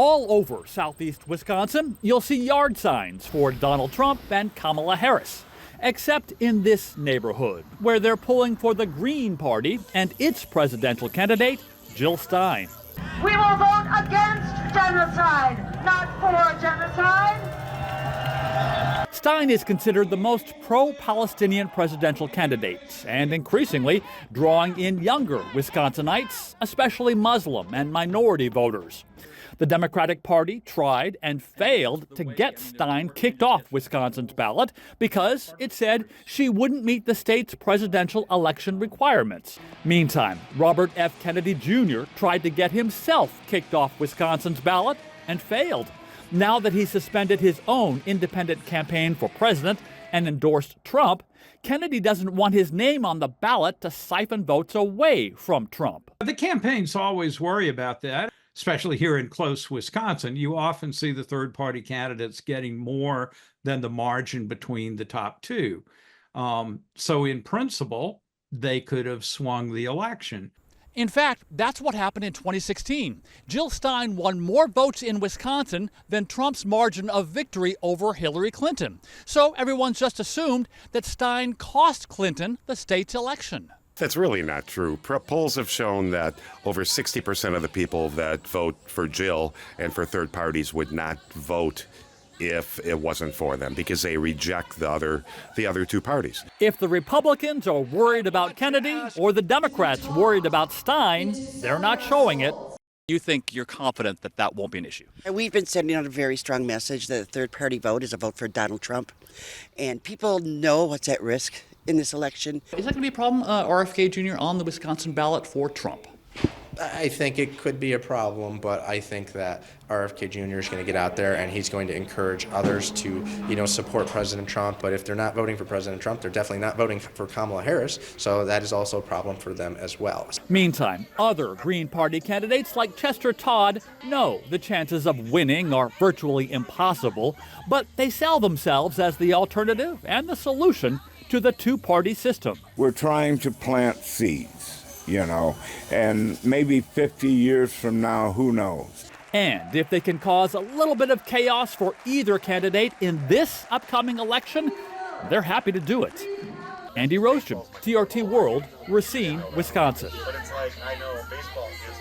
All over southeast Wisconsin, you'll see yard signs for Donald Trump and Kamala Harris. Except in this neighborhood, where they're pulling for the Green Party and its presidential candidate, Jill Stein. We will vote against genocide, not for genocide. Stein is considered the most pro-Palestinian presidential candidate, and increasingly drawing in younger Wisconsinites, especially Muslim and minority voters. The Democratic Party tried and failed to get Stein kicked off Wisconsin's ballot because it said she wouldn't meet the state's presidential election requirements. Meantime, Robert F. Kennedy Jr. tried to get himself kicked off Wisconsin's ballot and failed. Now that he suspended his own independent campaign for president and endorsed Trump, Kennedy doesn't want his name on the ballot to siphon votes away from Trump. The campaigns always worry about that. Especially here in close Wisconsin, you often see the third-party candidates getting more than the margin between the top two. So in principle, they could have swung the election. In fact, that's what happened in 2016. Jill Stein won more votes in Wisconsin than Trump's margin of victory over Hillary Clinton. So everyone's just assumed that Stein cost Clinton the state's election. That's really not true. Polls have shown that over 60% of the people that vote for Jill and for third parties would not vote if it wasn't for them because they reject the other two parties. If the Republicans are worried about Kennedy or the Democrats worried about Stein, they're not showing it. You think you're confident that that won't be an issue? We've been sending out a very strong message that a third-party vote is a vote for Donald Trump. And people know what's at risk in this election. Is that going to be a problem, RFK Jr. on the Wisconsin ballot for Trump? I think it could be a problem, but I think that RFK Jr. is going to get out there and he's going to encourage others to, support President Trump. But if they're not voting for President Trump, they're definitely not voting for Kamala Harris. So that is also a problem for them as well. Meantime, other Green Party candidates like Chester Todd know the chances of winning are virtually impossible, but they sell themselves as the alternative and the solution to the two-party system. We're trying to plant seeds, and maybe 50 years from now, who knows? And if they can cause a little bit of chaos for either candidate in this upcoming election, they're happy to do it. Andy Roesgen, TRT World, Racine, Wisconsin. But it's like, I know baseball is